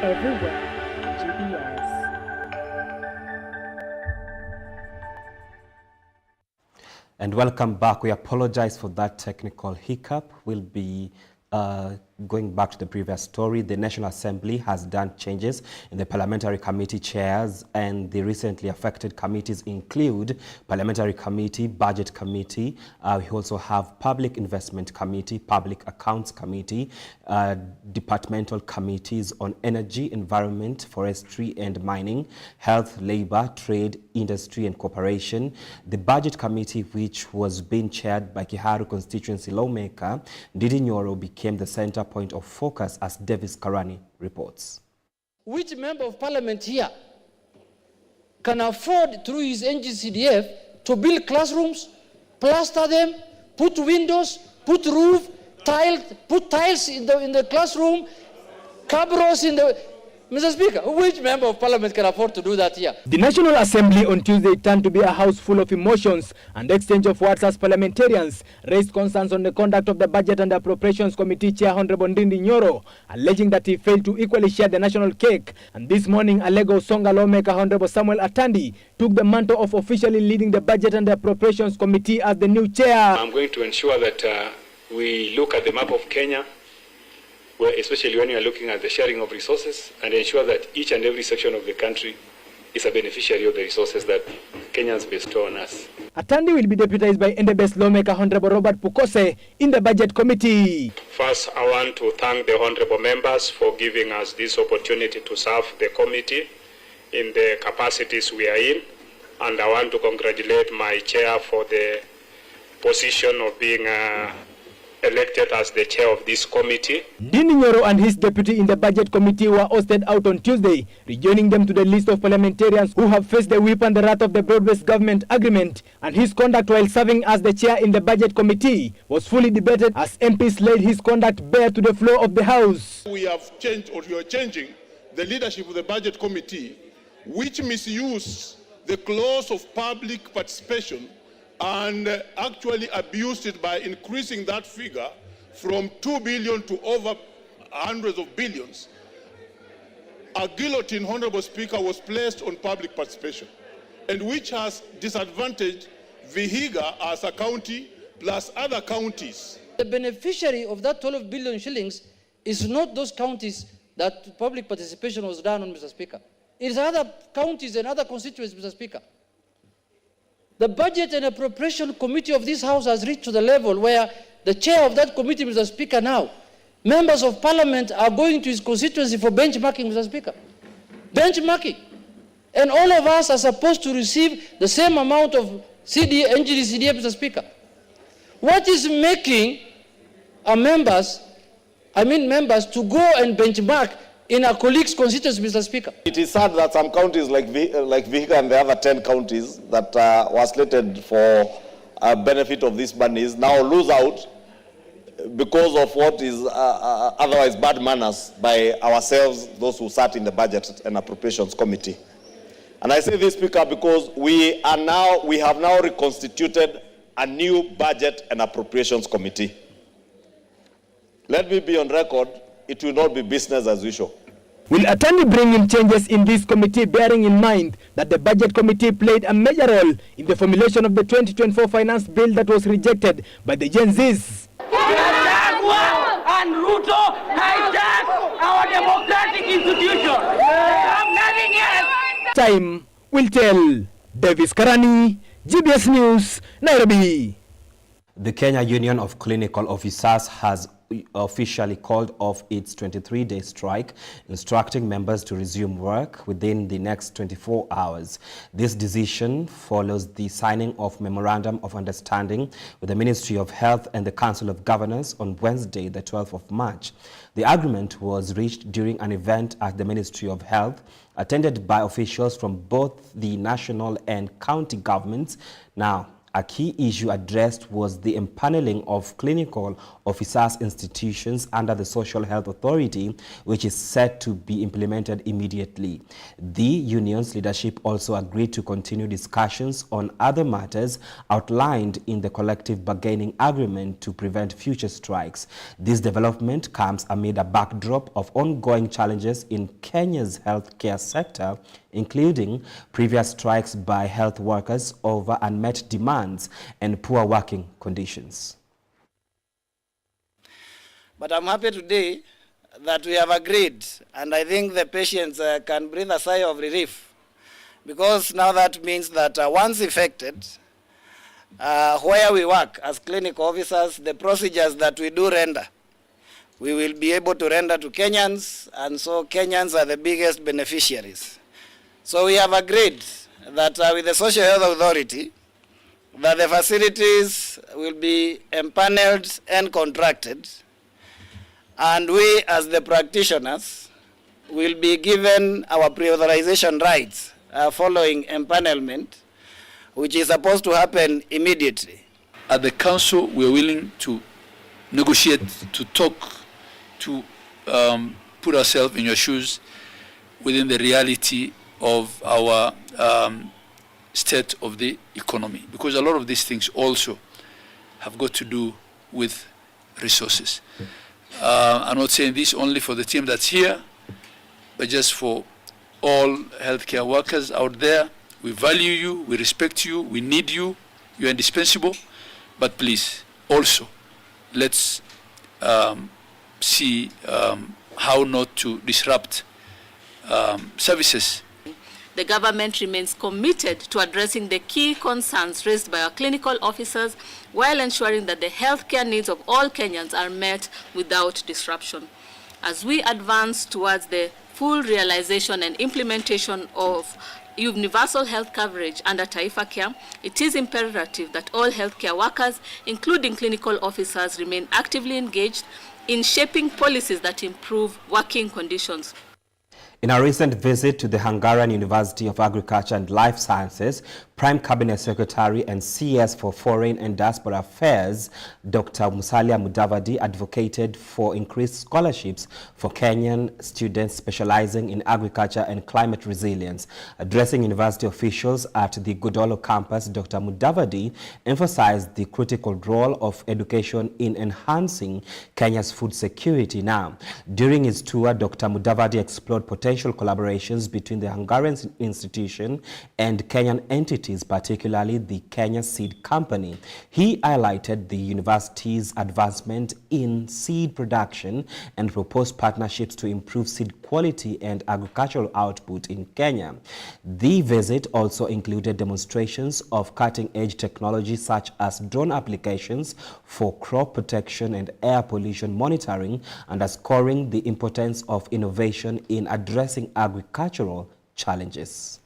everywhere. GBS. And welcome back. We apologize for that technical hiccup. We'll be going back to the previous story. The National Assembly has done changes in the parliamentary committee chairs, and the recently affected committees include Parliamentary Committee, Budget Committee. We also have Public Investment Committee, Public Accounts Committee, departmental committees on energy, environment, forestry and mining, health, labor, trade, industry and cooperation. The Budget Committee, which was being chaired by Kiharu constituency lawmaker Ndindi Nyoro, became the center point of focus, as Davis Karani reports. Which member of parliament here can afford through his NGCDF to build classrooms, plaster them, put windows, put roof, put tiles in the classroom, cabros in the... Mr. Speaker, which member of parliament can afford to do that here? The National Assembly on Tuesday turned to be a house full of emotions and exchange of words as parliamentarians raised concerns on the conduct of the Budget and Appropriations Committee Chair Honorable Ndindi Nyoro, alleging that he failed to equally share the national cake. And this morning, a Lagos Songa lawmaker Honorable Samuel Atandi took the mantle of officially leading the Budget and Appropriations Committee as the new chair. I'm going to ensure that we look at the map of Kenya, especially when you are looking at the sharing of resources, and ensure that each and every section of the country is a beneficiary of the resources that Kenyans bestow on us. Atandi will be deputized by Endebess lawmaker Honorable Robert Pukose in the Budget Committee. First, I want to thank the honorable members for giving us this opportunity to serve the committee in the capacities we are in, and I want to congratulate my chair for the position of being elected as the chair of this committee. Ndindi Nyoro and his deputy in the Budget Committee were hosted out on Tuesday, rejoining them to the list of parliamentarians who have faced the whip and the wrath of the broad-based government agreement. And his conduct while serving as the chair in the Budget Committee was fully debated as MPs laid his conduct bare to the floor of the House. We have changed, or you are changing, the leadership of the Budget Committee, which misuse the clause of public participation and actually abused it by increasing that figure from 2 billion to over hundreds of billions. A guillotine, Honorable Speaker, was placed on public participation, and which has disadvantaged Vihiga as a county plus other counties. The beneficiary of that 12 billion shillings is not those counties that public participation was done on, Mr. Speaker. It is other counties and other constituencies, Mr. Speaker. The Budget and Appropriation Committee of this House has reached to the level where the chair of that committee, Mr. Speaker, now, members of parliament are going to his constituency for benchmarking, Mr. Speaker. Benchmarking. And all of us are supposed to receive the same amount of NGCDF, Mr. Speaker. What is making members to go and benchmark in our colleagues' constituency, Mr. Speaker? It is sad that some counties like Vihiga and the other 10 counties that were slated for benefit of these monies now lose out because of what is otherwise bad manners by ourselves, those who sat in the Budget and Appropriations Committee. And I say this, Speaker, because we have now reconstituted a new Budget and Appropriations Committee. Let me be on record, it will not be business as usual. Will Atandi bring in changes in this committee, bearing in mind that the Budget Committee played a major role in the formulation of the 2024 finance bill that was rejected by the Gen Zs? And Ruto hijack our democratic institution. They have nothing else. Time will tell. Davis Karani, GBS News, Nairobi. The Kenya Union of Clinical Officers has officially called off its 23-day strike, instructing members to resume work within the next 24 hours. This decision follows the signing of Memorandum of Understanding with the Ministry of Health and the Council of Governors on Wednesday, the 12th of March. The agreement was reached during an event at the Ministry of Health, attended by officials from both the national and county governments. Now, A key issue addressed was the empaneling of clinical officers' institutions under the Social Health Authority, which is set to be implemented immediately. The union's leadership also agreed to continue discussions on other matters outlined in the collective bargaining agreement to prevent future strikes. This development comes amid a backdrop of ongoing challenges in Kenya's healthcare sector, including previous strikes by health workers over unmet demands and poor working conditions. But I'm happy today that we have agreed, and I think the patients can breathe a sigh of relief, because now that means that once affected, where we work as clinical officers, the procedures that we do render, we will be able to render to Kenyans, and so Kenyans are the biggest beneficiaries. So we have agreed that with the Social Health Authority, that the facilities will be empaneled and contracted, and we as the practitioners will be given our pre-authorization rights following empanelment, which is supposed to happen immediately. At the council, we are willing to negotiate, to talk, to put ourselves in your shoes within the reality of our state of the economy, because a lot of these things also have got to do with resources. I'm not saying this only for the team that's here, but just for all healthcare workers out there. We value you, we respect you, we need you, you're indispensable, but please, also, let's see how not to disrupt services. The government remains committed to addressing the key concerns raised by our clinical officers while ensuring that the healthcare needs of all Kenyans are met without disruption. As we advance towards the full realization and implementation of universal health coverage under Taifa Care, it is imperative that all healthcare workers, including clinical officers, remain actively engaged in shaping policies that improve working conditions. In a recent visit to the Hungarian University of Agriculture and Life Sciences, Prime Cabinet Secretary and CS for Foreign and Diaspora Affairs, Dr. Musalia Mudavadi, advocated for increased scholarships for Kenyan students specializing in agriculture and climate resilience. Addressing university officials at the Godolo campus, Dr. Mudavadi emphasized the critical role of education in enhancing Kenya's food security now. During his tour, Dr. Mudavadi explored potential collaborations between the Hungarian institution and Kenyan entities, particularly the Kenya Seed Company. He highlighted the university's advancement in seed production and proposed partnerships to improve seed quality and agricultural output in Kenya. The visit also included demonstrations of cutting-edge technology such as drone applications for crop protection and air pollution monitoring, underscoring the importance of innovation in addressing agricultural challenges.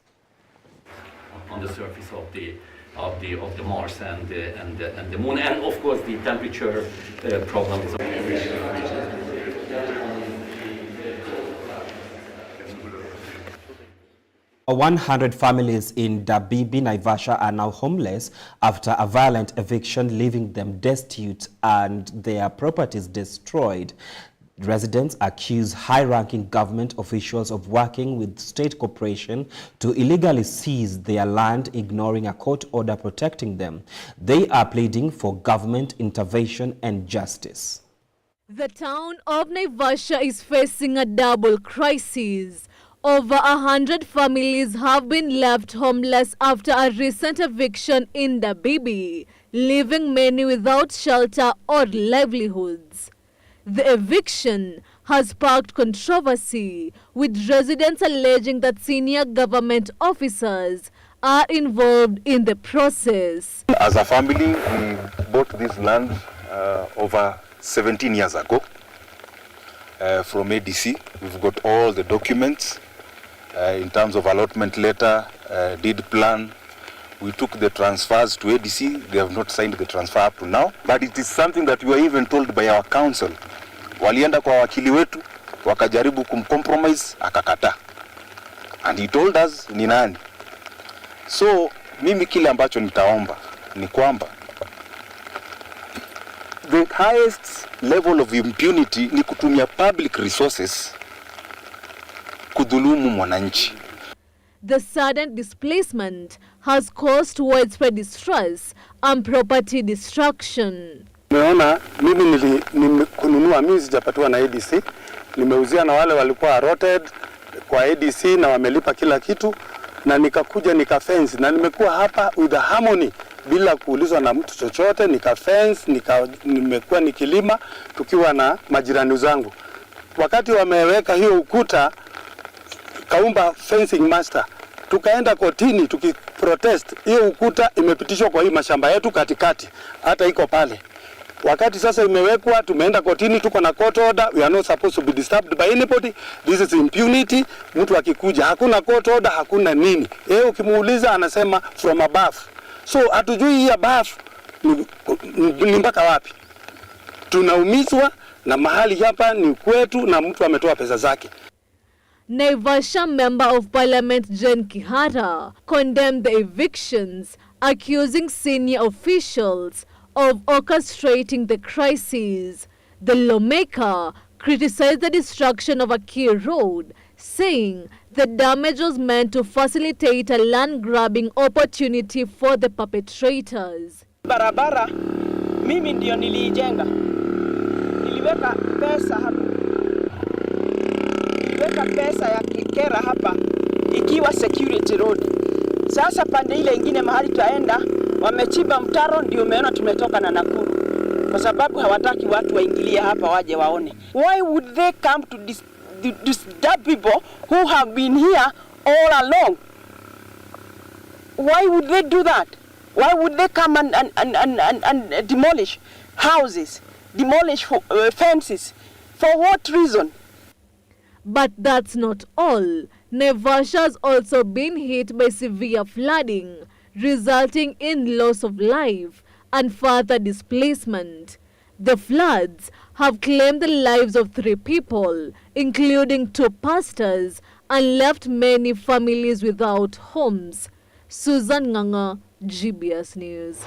On the surface of the Mars and the Moon, and of course the temperature problem is. 100 families in Dabibi, Naivasha are now homeless after a violent eviction, leaving them destitute and their properties destroyed. Residents accuse high-ranking government officials of working with state corporation to illegally seize their land, ignoring a court order protecting them. They are pleading for government intervention and justice. The town of Naivasha is facing a double crisis. Over 100 families have been left homeless after a recent eviction in Dabibi, leaving many without shelter or livelihoods. The eviction has sparked controversy, with residents alleging that senior government officers are involved in the process. As a family, we bought this land over 17 years ago from ADC. We've got all the documents in terms of allotment letter, deed plan. We took the transfers to ADC. They have not signed the transfer up to now. But it is something that we were even told by our council. Walienda kwa wakili wetu, wakajaribu kumcompromise, akakata. And he told us ni nani. So, mimi kile ambacho nitaomba ni kwamba the highest level of impunity ni kutumia public resources kudhulumu mwananchi. The sudden displacement has caused widespread distress and property destruction. Umeona, mimi kununua, mimi sijapatiwa na ADC, nimeuzia na wale walikuwa allotted kwa ADC na wamelipa kila kitu, na nikakuja nikafence, na nimekuwa hapa with the harmony bila kuulizwa na mtu chochote, nikafence, nimekuwa nikilima tukiwa na majirani zangu. Wakati wameweka hiyo ukuta, kaumba fencing master, tukaenda kotini tukiprotest, hiyo ukuta imepitishwa kwa hii mashamba yetu katikati, hata iko pale. Wakati sasa imewekwa, tumeenda kotini, tuko na court order, we are not supposed to be disturbed by anybody. This is impunity. Mtu akikuja, hakuna court order, hakuna nini. Ukimuuliza anasema from above. So hatujui hii above ni mpaka wapi. Tunaumizwa na mahali hapa ni kwetu na mtu ametoa pesa zake. Naivasha Member of Parliament Jen Kihara condemned the evictions, accusing senior officials of orchestrating the crisis. The lawmaker criticized the destruction of a key road, saying the damage was meant to facilitate a land-grabbing opportunity for the perpetrators. Barabara, mimi ndio niliijenga. Niliweka pesa hapa. Niliweka pesa ya kera hapa, ikiwa security road. Sasa pande ile ingine mahali tutaenda, wamechimba mtaro, ndio umeona tumetoka na Nakuru. Kwa sababu hawataki watu waingilie hapa waje waone. Why would they come to disturb people who have been here all along? Why would they do that? Why would they come and demolish houses, demolish fences? For what reason? But that's not all. Naivasha has also been hit by severe flooding, resulting in loss of life and further displacement. The floods have claimed the lives of 3 people, including 2 pastors, and left many families without homes. Susan Nganga, GBS News.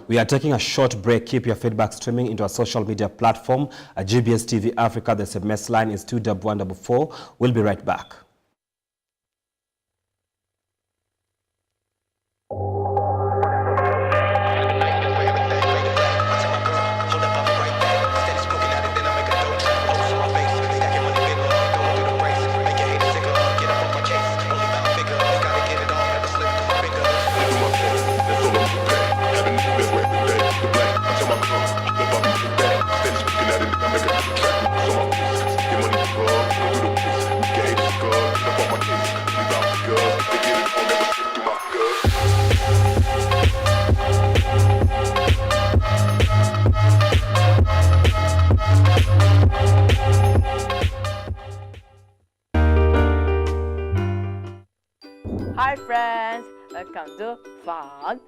We are taking a short break. Keep your feedback streaming into our social media platform at GBS TV Africa. The SMS line is 21144. We'll be right back. Hi friends, welcome to Fun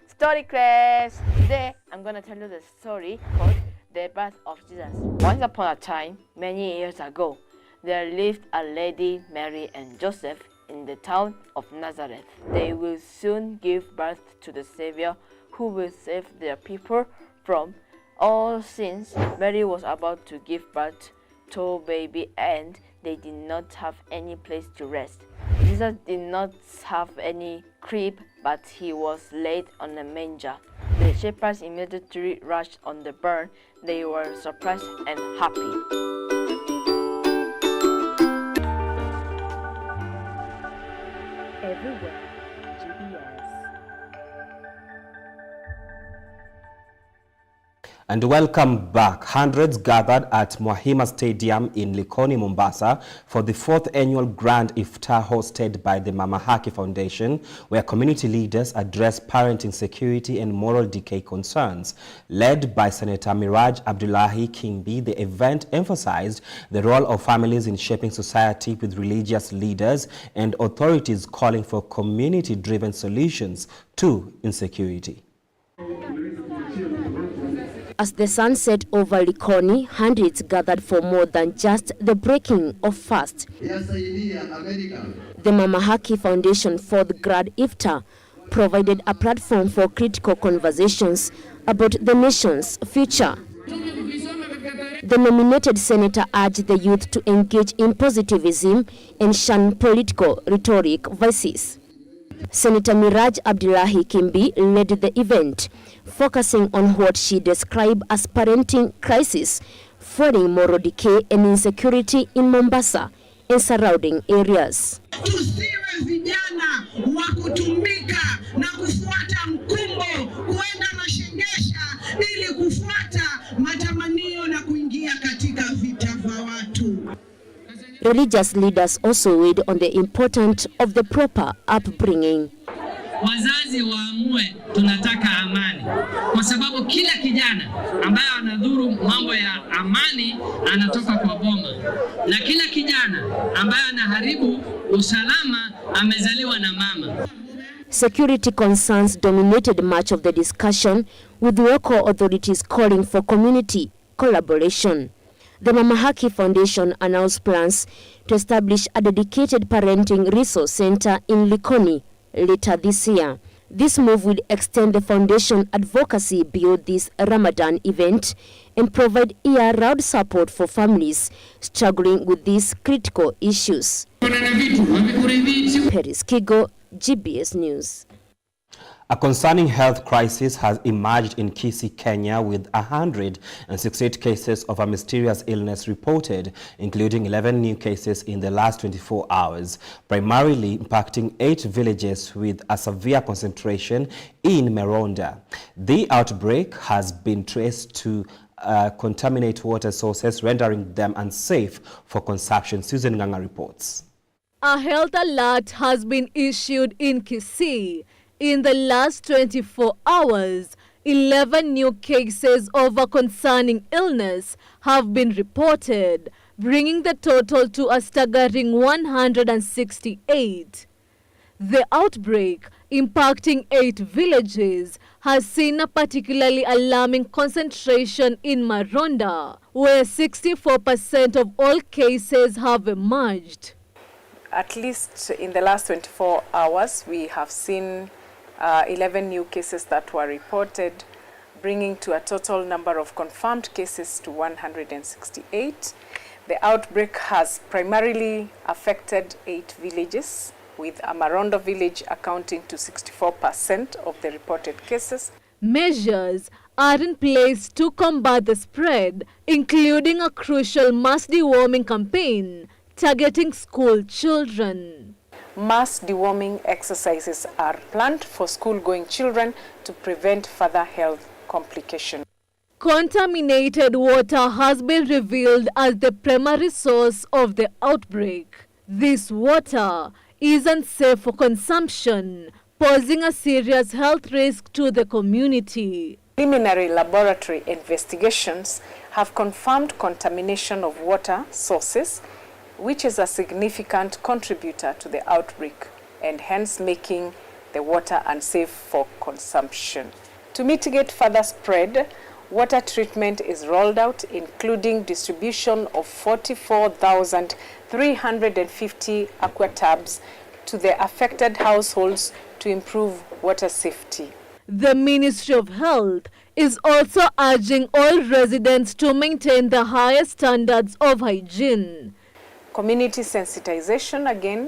Story Class. Today I'm gonna tell you the story called The Birth of Jesus. Once upon a time, many years ago, there lived a lady, Mary and Joseph, in the town of Nazareth. They will soon give birth to the Savior who will save their people from all sins. Mary was about to give birth to a baby and they did not have any place to rest. Jesus did not have any crib, but he was laid on a manger. The shepherds immediately rushed on the barn. They were surprised and happy. Everywhere, GBS. And welcome back. Hundreds gathered at Mwahima Stadium in Likoni, Mombasa for the 4th annual Grand Iftar hosted by the Mama Haki Foundation, where community leaders address parenting security and moral decay concerns. Led by Senator Miraj Abdullahi Kimbi, the event emphasized the role of families in shaping society, with religious leaders and authorities calling for community-driven solutions to insecurity. As the sun set over Likoni, hundreds gathered for more than just the breaking of fast. The Mama Haki Foundation 4th Grand Iftar provided a platform for critical conversations about the nation's future. The nominated senator urged the youth to engage in positivism and shun political rhetoric vices. Senator Miraj Abdullahi Kimbi led the event, focusing on what she described as parenting crisis, following moral decay and insecurity in Mombasa and surrounding areas. Tusiwe vijana wa kutumika na kufuata mkumbo, kuenda na shengesha ili kufuata matamanio na kuingia katika vita vya watu. Religious leaders also weighed on the importance of the proper upbringing. Wazazi waamue tunataka amani, kwa sababu kila kijana ambaye anadhuru mambo ya amani anatoka kwa boma, na kila kijana ambaye anaharibu usalama amezaliwa na mama. Security concerns dominated much of the discussion, with local authorities calling for community collaboration. The Mama Haki Foundation announced plans to establish a dedicated parenting resource center in Likoni later this year. This move will extend the foundation advocacy beyond this Ramadan event and provide year-round support for families struggling with these critical issues. Paris Kigo, GBS News. A concerning health crisis has emerged in Kisii, Kenya, with 168 cases of a mysterious illness reported, including 11 new cases in the last 24 hours, primarily impacting 8 villages with a severe concentration in Meronda. The outbreak has been traced to contaminate water sources, rendering them unsafe for consumption. Susan Nganga reports. A health alert has been issued in Kisii. In the last 24 hours, 11 new cases of a concerning illness have been reported, bringing the total to a staggering 168. The outbreak, impacting 8 villages, has seen a particularly alarming concentration in Maronda, where 64% of all cases have emerged. At least in the last 24 hours, we have seen 11 new cases that were reported, bringing to a total number of confirmed cases to 168. The outbreak has primarily affected 8 villages, with Amarondo village accounting to 64% of the reported cases. Measures are in place to combat the spread, including a crucial mass deworming campaign targeting school children. Mass deworming exercises are planned for school-going children to prevent further health complications. Contaminated water has been revealed as the primary source of the outbreak. This water is unsafe for consumption, posing a serious health risk to the community. Preliminary laboratory investigations have confirmed contamination of water sources, which is a significant contributor to the outbreak and hence making the water unsafe for consumption. To mitigate further spread, water treatment is rolled out, including distribution of 44,350 aqua tabs to the affected households to improve water safety. The Ministry of Health is also urging all residents to maintain the highest standards of hygiene. Community sensitization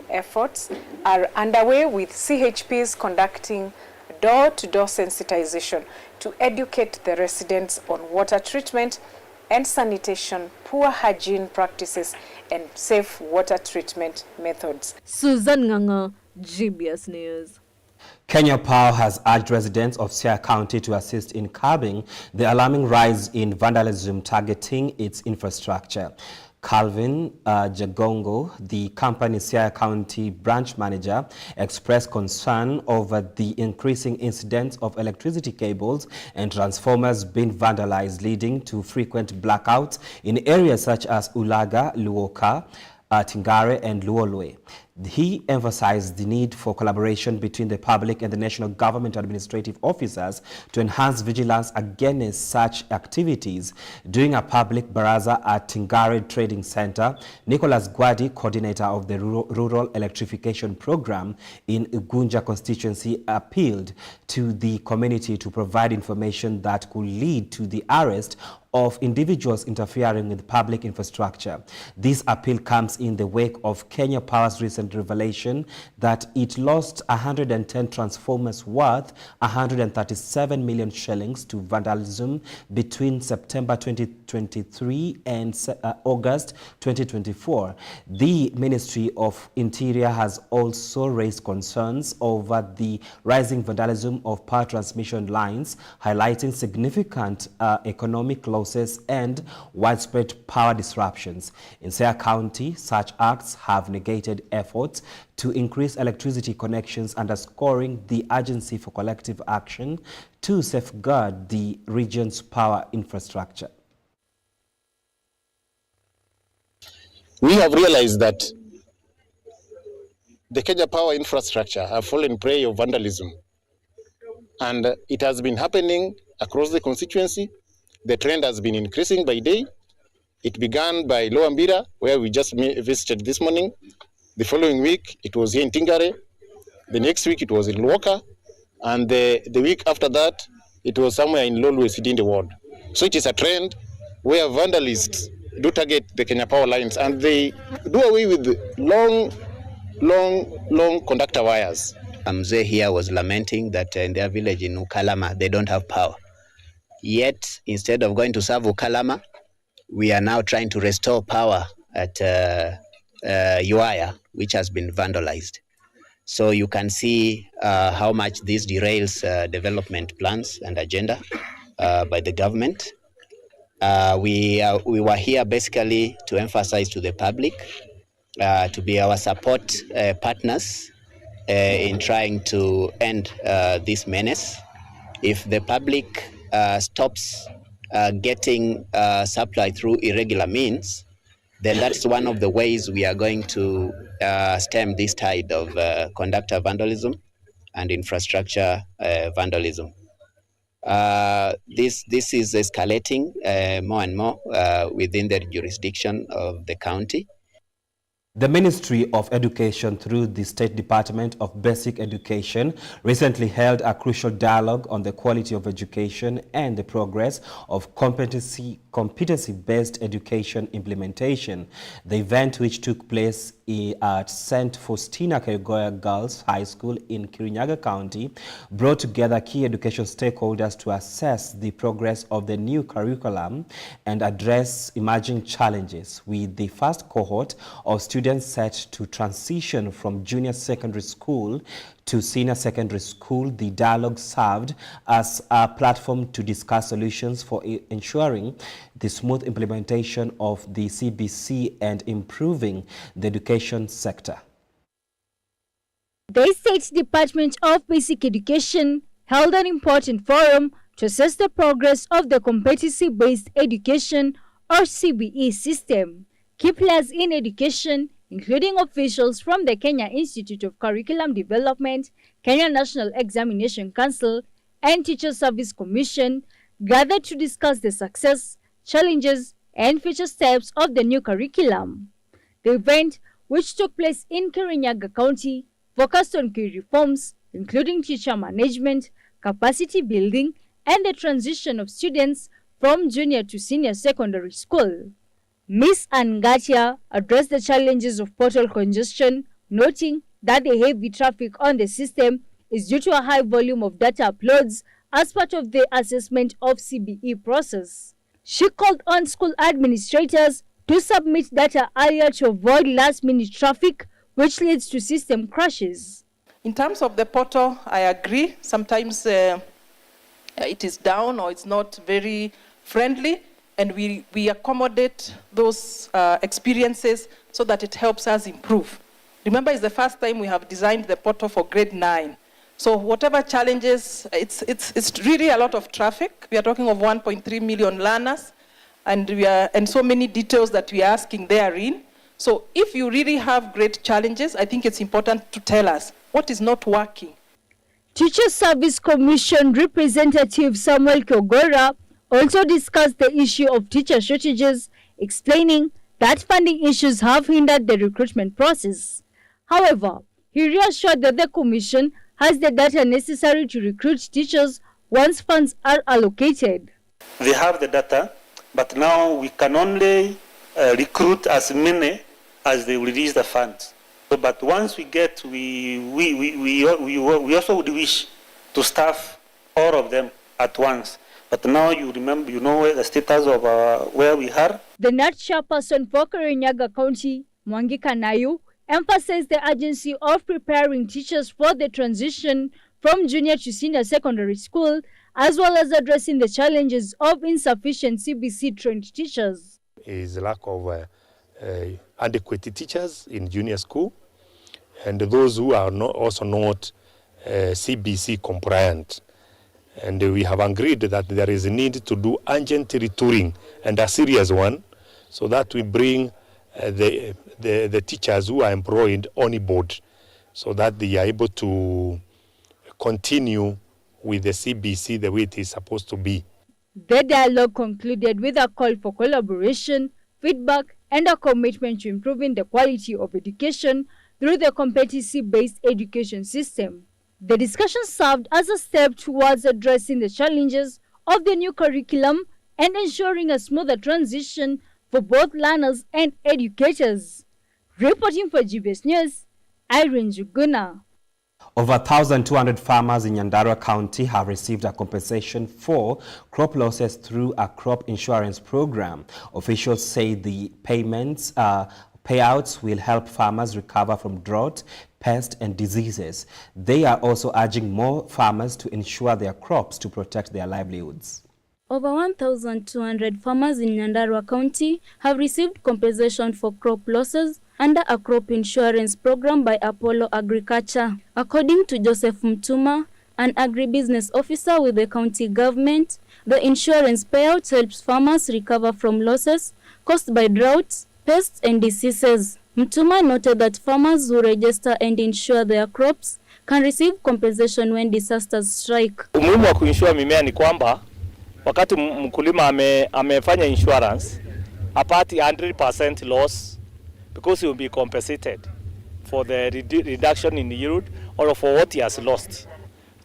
efforts are underway, with CHPs conducting door-to-door sensitization to educate the residents on water treatment and sanitation, poor hygiene practices, and safe water treatment methods. Susan Nganga, GBS News. Kenya Power has urged residents of Siaya County to assist in curbing the alarming rise in vandalism targeting its infrastructure. Calvin Jagongo, the company's Siaya County branch manager, expressed concern over the increasing incidence of electricity cables and transformers being vandalized, leading to frequent blackouts in areas such as Ulaga, Luoka, Tingare and Luolwe. He emphasized the need for collaboration between the public and the national government administrative officers to enhance vigilance against such activities. During a public baraza at Tingare Trading Center, Nicholas Gwadi, coordinator of the Rural Electrification Program in Ugunja constituency, appealed to the community to provide information that could lead to the arrest of individuals interfering with public infrastructure. This appeal comes in the wake of Kenya Power's recent revelation that it lost 110 transformers worth 137 million shillings to vandalism between September 2023 and August 2024. The Ministry of Interior has also raised concerns over the rising vandalism of power transmission lines, highlighting significant economic losses and widespread power disruptions. In Siaya County, such acts have negated efforts to increase electricity connections, underscoring the urgency for collective action to safeguard the region's power infrastructure. We have realized that the Kenya power infrastructure have fallen prey of vandalism, and it has been happening across the constituency. The trend has been increasing by day. It began by Lower Mbira, where we just visited this morning. The following week, it was here in Tingare. The next week, it was in Luoka. And the week after that, it was somewhere in Lolwe City in the ward. So it is a trend where vandalists do target the Kenya power lines, and they do away with long conductor wires. Mzee here was lamenting that in their village in Ukalama, they don't have power. Yet, instead of going to serve Ukalama, we are now trying to restore power at Uaya, which has been vandalized. So you can see how much this derails development plans and agenda by the government. We were here basically to emphasize to the public to be our support partners in trying to end this menace. If the public stops getting supply through irregular means, then that's one of the ways we are going to stem this tide of conductor vandalism and infrastructure vandalism. This is escalating more and more within the jurisdiction of the county. The Ministry of Education, through the State Department of Basic Education, recently held a crucial dialogue on the quality of education and the progress of competency-based education implementation. The event, which took place at St. Faustina Kegoya Girls High School in Kirinyaga County, brought together key education stakeholders to assess the progress of the new curriculum and address emerging challenges. With the first cohort of students set to transition from junior secondary school to senior secondary school, the dialogue served as a platform to discuss solutions for ensuring the smooth implementation of the CBC and improving the education sector. The State Department of Basic Education held an important forum to assess the progress of the competency-based education or CBE system. Key players in education, including officials from the Kenya Institute of Curriculum Development, Kenya National Examination Council, and Teacher Service Commission, gathered to discuss the success, challenges, and future steps of the new curriculum. The event, which took place in Kirinyaga County, focused on key reforms, including teacher management, capacity building, and the transition of students from junior to senior secondary school. Ms. Angatia addressed the challenges of portal congestion, noting that the heavy traffic on the system is due to a high volume of data uploads as part of the assessment of CBE process. She called on school administrators to submit data earlier to avoid last-minute traffic, which leads to system crashes. In terms of the portal, I agree. Sometimes it is down or it's not very friendly, and we accommodate those experiences so that it helps us improve. Remember, it's the first time we have designed the portal for grade 9. So whatever challenges, it's really a lot of traffic. We are talking of 1.3 million learners, and so many details that we are asking therein. So if you really have great challenges, I think it's important to tell us what is not working. Teacher Service Commission Representative Samuel Kyogora also discussed the issue of teacher shortages, explaining that funding issues have hindered the recruitment process. However, he reassured that the Commission has the data necessary to recruit teachers once funds are allocated. They have the data, but now we can only recruit as many as they release the funds. But once we get, we also would wish to staff all of them at once. But now you know the status of where we are. The NAT chairperson for Kirinyaga County, Mwangi Kanayu, emphasized the urgency of preparing teachers for the transition from junior to senior secondary school, as well as addressing the challenges of insufficient CBC-trained teachers. Is a lack of adequate teachers in junior school, and those who are also not CBC compliant. And we have agreed that there is a need to do urgent retooling, and a serious one, so that we bring the teachers who are employed on board, so that they are able to continue with the CBC the way it is supposed to be. The dialogue concluded with a call for collaboration, feedback, and a commitment to improving the quality of education through the competency-based education system. The discussion served as a step towards addressing the challenges of the new curriculum and ensuring a smoother transition for both learners and educators. Reporting for GBS News, Irene Juguna. Over 1,200 farmers in Nyandarua County have received a compensation for crop losses through a crop insurance program. Officials say the payouts will help farmers recover from drought, pests, and diseases. They are also urging more farmers to insure their crops to protect their livelihoods. Over 1,200 farmers in Nyandarua County have received compensation for crop losses under a crop insurance program by Apollo Agriculture. According to Joseph Mtuma, an agribusiness officer with the county government, the insurance payout helps farmers recover from losses caused by droughts, pests, and diseases. Mtuma noted that farmers who register and insure their crops can receive compensation when disasters strike. Umuhimu wa kuinsure mimea ni kwamba wakati mkulima amefanya insurance apati 100% loss, because he will be compensated for the reduction in yield or for what he has lost.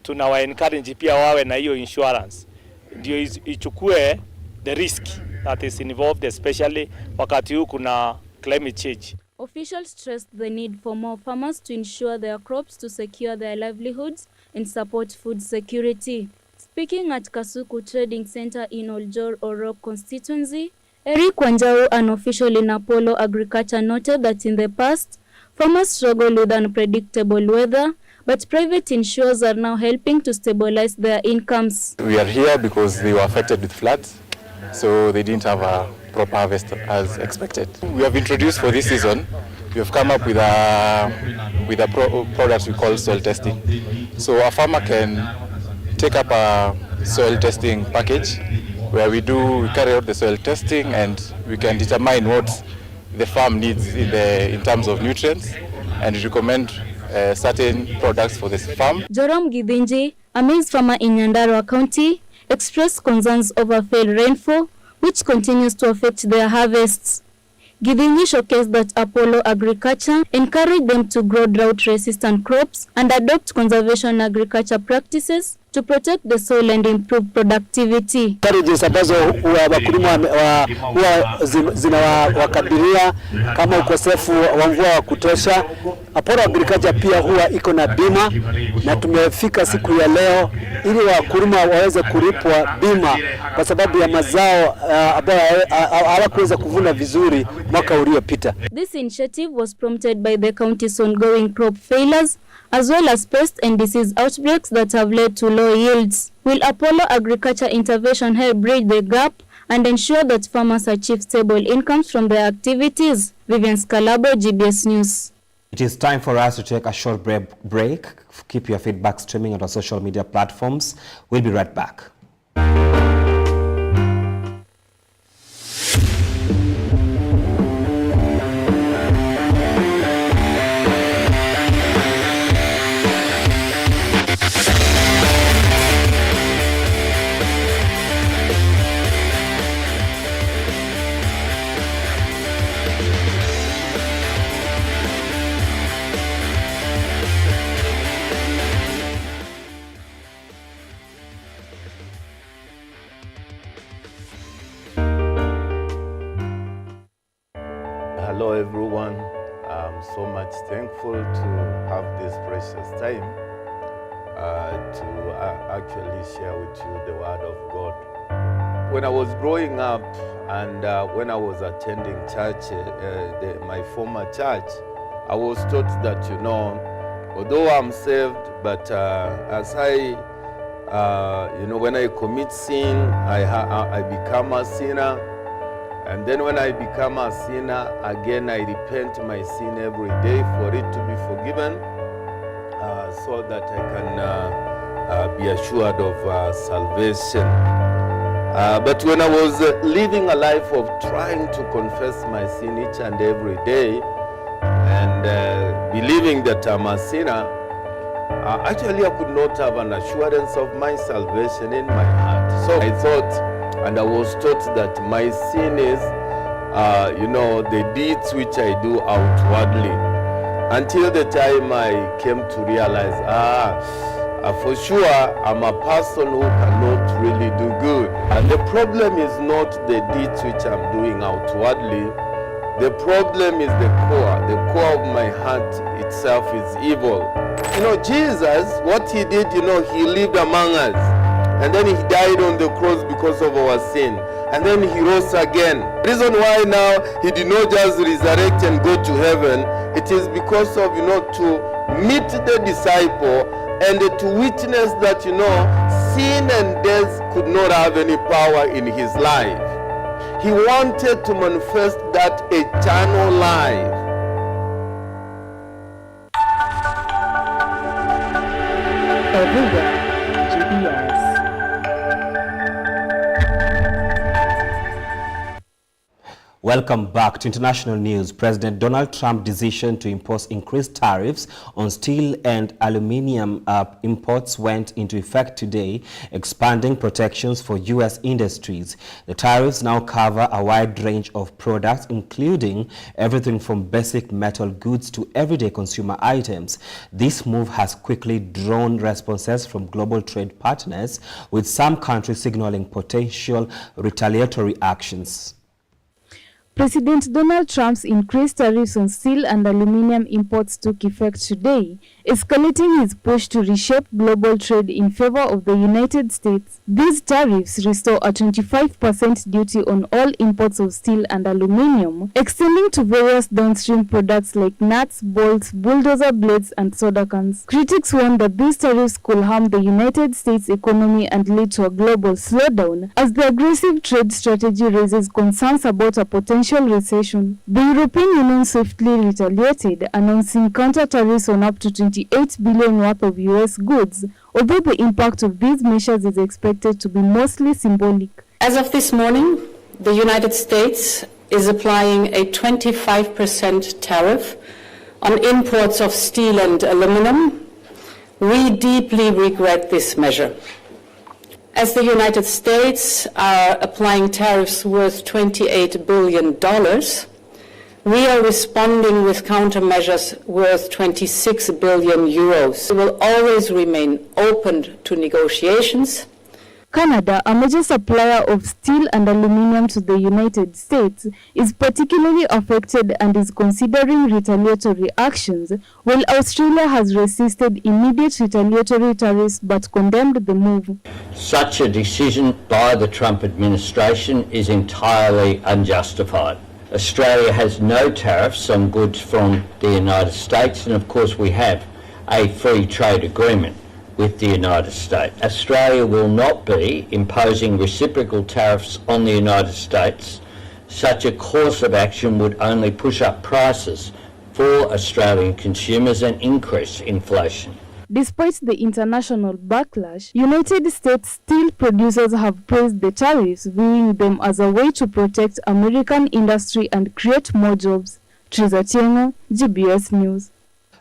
Tunawa encourage pia wawe na hiyo insurance ndio ichukue the risk that is involved, especially wakati huu kuna climate change. Officials stressed the need for more farmers to insure their crops to secure their livelihoods and support food security. Speaking at Kasuku Trading Center in Oljor Orok constituency, Eric Wanjau, an official in Apollo Agriculture, noted that in the past, farmers struggled with unpredictable weather, but private insurers are now helping to stabilize their incomes. We are here because they were affected with floods, so they didn't have a proper harvest as expected. We have introduced for this season, we have come up with a product we call soil testing. So a farmer can take up a soil testing package where we carry out the soil testing and we can determine what the farm needs in terms of nutrients and recommend certain products for this farm. Joram Gidinji, a maize farmer in Nyandarua County, expressed concerns over failed rainfall, which continues to affect their harvests. Gidinji showcased that Apollo Agriculture encouraged them to grow drought-resistant crops and adopt conservation agriculture practices to protect the soil and improve productivity. Challenges ambazo wakulima huwa zinawakabilia kama ukosefu wa mvua wa kutosha. Apollo Agriculture pia huwa iko na bima, na tumefika siku ya leo ili wakulima waweze kulipwa bima kwa sababu ya mazao ambayo hawakuweza kuvuna vizuri mwaka uliopita. This initiative was prompted by the county's ongoing crop failures, as well as pest and disease outbreaks that have led to low yields. Will Apollo Agriculture intervention help bridge the gap and ensure that farmers achieve stable incomes from their activities? Vivian Scalabo, GBS News. It is time for us to take a short break. Keep your feedback streaming on our social media platforms. We'll be right back. Hello everyone. I'm so much thankful to have this precious time to actually share with you the word of God. When I was growing up and when I was attending church, my former church, I was taught that, you know, although I'm saved, but as I, when I commit sin, I become a sinner. And then when I become a sinner, again, I repent my sin every day for it to be forgiven, so that I can be assured of salvation. But when I was living a life of trying to confess my sin each and every day, and believing that I'm a sinner, actually I could not have an assurance of my salvation in my heart. So I thought, and I was taught that my sin is, the deeds which I do outwardly. Until the time I came to realize, for sure, I'm a person who cannot really do good. And the problem is not the deeds which I'm doing outwardly. The problem is the core. The core of my heart itself is evil. Jesus, what he did, he lived among us. And then he died on the cross because of our sin. And then he rose again. The reason why now he did not just resurrect and go to heaven, it is because of, to meet the disciple and to witness that, sin and death could not have any power in his life. He wanted to manifest that eternal life. Everywhere, GBS. Welcome back to international news. President Donald Trump's decision to impose increased tariffs on steel and aluminium imports went into effect today, expanding protections for U.S. industries. The tariffs now cover a wide range of products, including everything from basic metal goods to everyday consumer items. This move has quickly drawn responses from global trade partners, with some countries signaling potential retaliatory actions. President Donald Trump's increased tariffs on steel and aluminium imports took effect today, escalating his push to reshape global trade in favor of the United States. These tariffs restore a 25% duty on all imports of steel and aluminium, extending to various downstream products like nuts, bolts, bulldozer blades, and soda cans. Critics warn that these tariffs could harm the United States economy and lead to a global slowdown, as the aggressive trade strategy raises concerns about a potential recession. The European Union swiftly retaliated, announcing counter tariffs on up to $28 billion worth of U.S. goods, although the impact of these measures is expected to be mostly symbolic. As of this morning, the United States is applying a 25% tariff on imports of steel and aluminum. We deeply regret this measure. As the United States are applying tariffs worth $28 billion, we are responding with countermeasures worth 26 billion euros. We will always remain open to negotiations. Canada, a major supplier of steel and aluminium to the United States, is particularly affected and is considering retaliatory actions, while Australia has resisted immediate retaliatory tariffs but condemned the move. Such a decision by the Trump administration is entirely unjustified. Australia has no tariffs on goods from the United States, and of course we have a free trade agreement with the United States. Australia will not be imposing reciprocal tariffs on the United States. Such a course of action would only push up prices for Australian consumers and increase inflation. Despite the international backlash, United States steel producers have praised the tariffs, viewing them as a way to protect American industry and create more jobs. Teresa Tiengo, GBS News.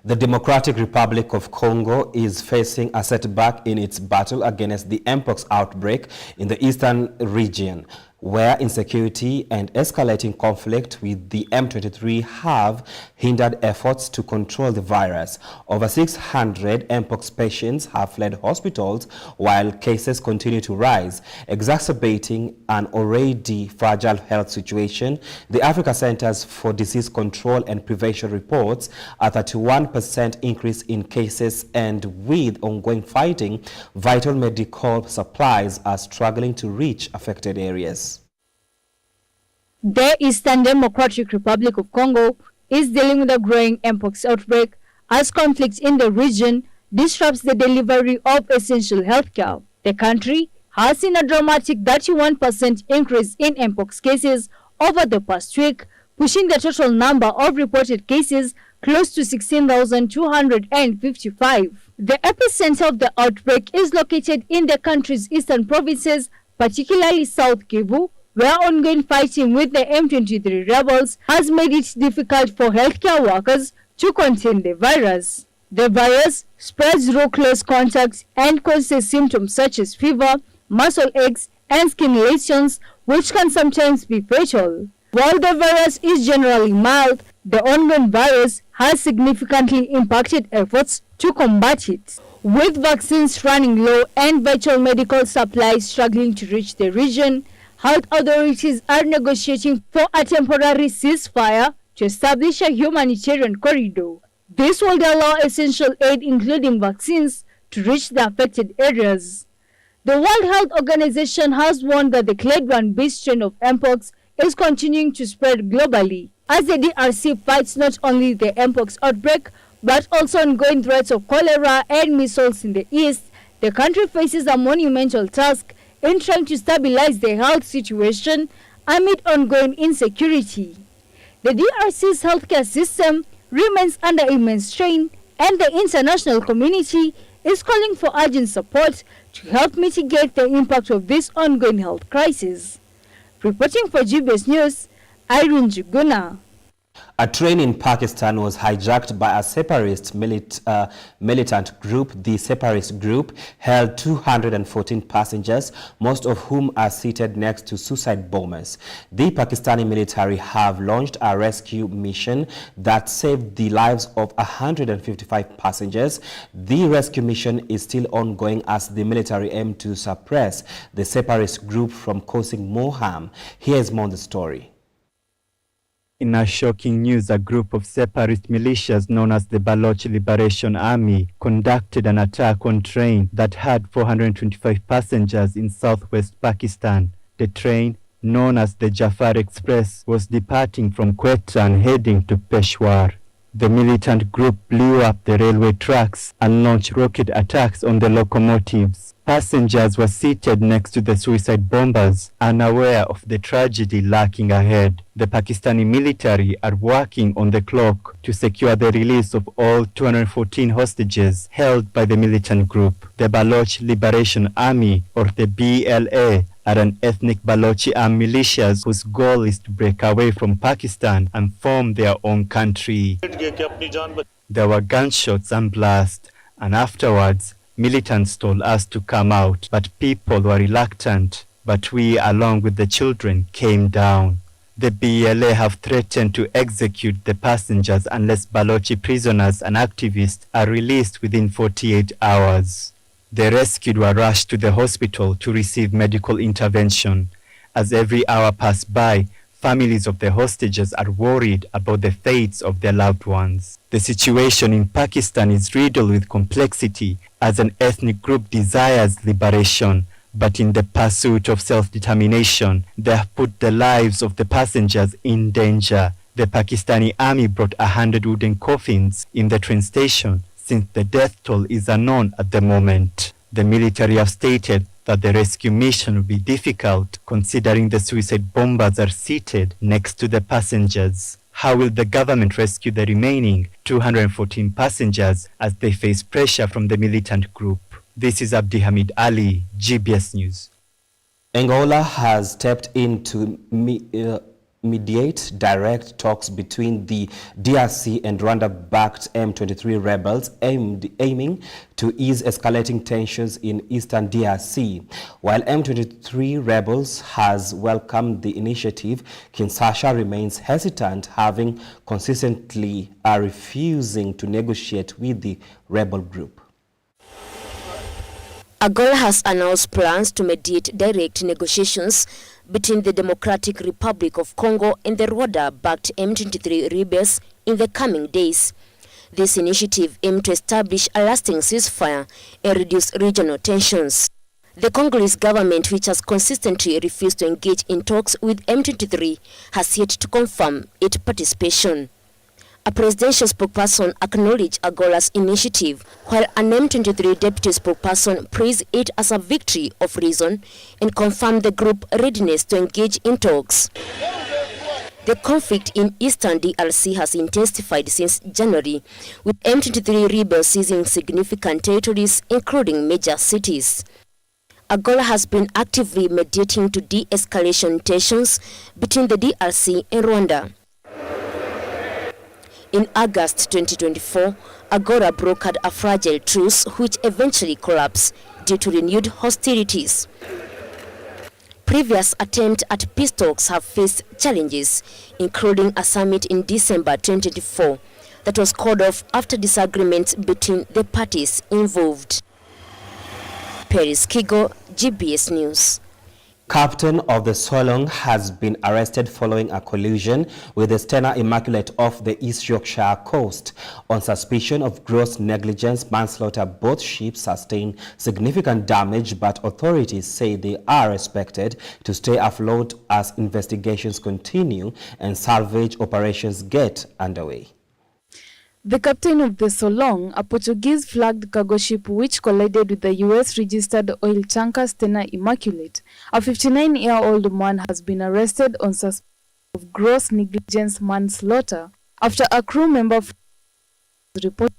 The Democratic Republic of Congo is facing a setback in its battle against the Mpox outbreak in the eastern region. where insecurity and escalating conflict with the M23 have hindered efforts to control the virus. Over 600 Mpox patients have fled hospitals while cases continue to rise, exacerbating an already fragile health situation. The Africa Centers for Disease Control and Prevention reports a 31% increase in cases, and with ongoing fighting, vital medical supplies are struggling to reach affected areas. The Eastern Democratic Republic of Congo is dealing with a growing Mpox outbreak as conflict in the region disrupts the delivery of essential healthcare. The country has seen a dramatic 31% increase in Mpox cases over the past week, pushing the total number of reported cases close to 16,255. The epicenter of the outbreak is located in the country's eastern provinces, particularly South Kivu, where ongoing fighting with the M23 rebels has made it difficult for healthcare workers to contain the virus. The virus spreads through close contact and causes symptoms such as fever, muscle aches, and skin lesions, which can sometimes be fatal. While the virus is generally mild, the ongoing virus has significantly impacted efforts to combat it. With vaccines running low and vital medical supplies struggling to reach the region, health authorities are negotiating for a temporary ceasefire to establish a humanitarian corridor. This will allow essential aid, including vaccines, to reach the affected areas. The World Health Organization has warned that the Clade 1b strain of Mpox is continuing to spread globally, as the DRC fights not only the Mpox outbreak, but also ongoing threats of cholera and measles in the east. The country faces a monumental task in trying to stabilize the health situation amid ongoing insecurity. The DRC's healthcare system remains under immense strain, and the international community is calling for urgent support to help mitigate the impact of this ongoing health crisis. Reporting for GBS News, Irene Juguna. A train in Pakistan was hijacked by a separatist militant group. The separatist group held 214 passengers, most of whom are seated next to suicide bombers. The Pakistani military have launched a rescue mission that saved the lives of 155 passengers. The rescue mission is still ongoing as the military aim to suppress the separatist group from causing more harm. Here's more on the story. In a shocking news, a group of separatist militias known as the Baloch Liberation Army conducted an attack on a train that had 425 passengers in southwest Pakistan. The train, known as the Jafar Express, was departing from Quetta and heading to Peshawar. The militant group blew up the railway tracks and launched rocket attacks on the locomotives. Passengers were seated next to the suicide bombers, unaware of the tragedy lurking ahead. The Pakistani military are working on the clock to secure the release of all 214 hostages held by the militant group. The Baloch Liberation Army, or the BLA, are an ethnic Balochi armed militias whose goal is to break away from Pakistan and form their own country. There were gunshots and blasts, and afterwards, militants told us to come out, but people were reluctant. But we, along with the children, came down. The BLA have threatened to execute the passengers unless Balochi prisoners and activists are released within 48 hours. The rescued were rushed to the hospital to receive medical intervention. As every hour passed by, families of the hostages are worried about the fates of their loved ones. The situation in Pakistan is riddled with complexity as an ethnic group desires liberation, but in the pursuit of self-determination, they have put the lives of the passengers in danger. The Pakistani army brought 100 wooden coffins in the train station, since the death toll is unknown at the moment. The military have stated that the rescue mission will be difficult considering the suicide bombers are seated next to the passengers. How will the government rescue the remaining 214 passengers as they face pressure from the militant group? This is Abdi Hamid Ali, GBS News. Angola has stepped in to mediate direct talks between the DRC and Rwanda-backed M23 rebels aiming to ease escalating tensions in eastern DRC. While M23 rebels has welcomed the initiative, Kinshasa remains hesitant, having consistently refusing to negotiate with the rebel group. Angola has announced plans to mediate direct negotiations between the Democratic Republic of Congo and the Rwanda-backed M23 rebels in the coming days. This initiative aims to establish a lasting ceasefire and reduce regional tensions. The Congolese government, which has consistently refused to engage in talks with M23, has yet to confirm its participation. A presidential spokesperson acknowledged Angola's initiative, while an M23 deputy spokesperson praised it as a victory of reason and confirmed the group's readiness to engage in talks. The conflict in eastern DRC has intensified since January, with M23 rebels seizing significant territories, including major cities. Angola has been actively mediating to de-escalation tensions between the DRC and Rwanda. In August 2024, Angola brokered a fragile truce which eventually collapsed due to renewed hostilities. Previous attempts at peace talks have faced challenges, including a summit in December 2024 that was called off after disagreements between the parties involved. Paris Kigo, GBS News. Captain of the Solong has been arrested following a collision with the Stena Immaculate off the East Yorkshire coast. On suspicion of gross negligence manslaughter, both ships sustained significant damage, but authorities say they are expected to stay afloat as investigations continue and salvage operations get underway. The captain of the Solong, a Portuguese-flagged cargo ship which collided with the U.S.-registered oil tanker Stena Immaculate, a 59-year-old man, has been arrested on suspicion of gross negligence manslaughter after a crew member reported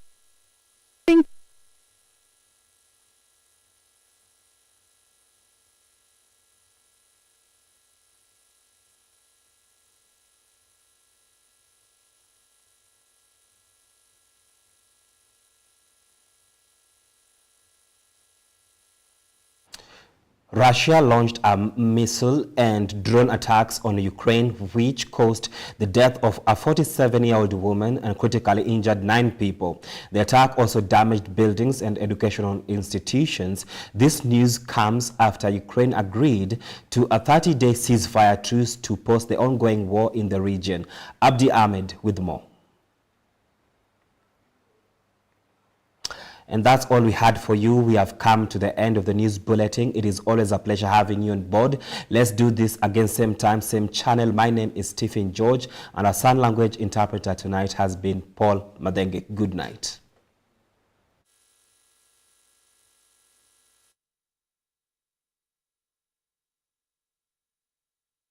Russia launched a missile and drone attacks on Ukraine, which caused the death of a 47-year-old woman and critically injured 9 people. The attack also damaged buildings and educational institutions. This news comes after Ukraine agreed to a 30-day ceasefire truce to pause the ongoing war in the region. Abdi Ahmed with more. And that's all we had for you. We have come to the end of the news bulletin. It is always a pleasure having you on board. Let's do this again, same time, same channel. My name is Stephen George, and our sign language interpreter tonight has been Paul Madenge. Good night.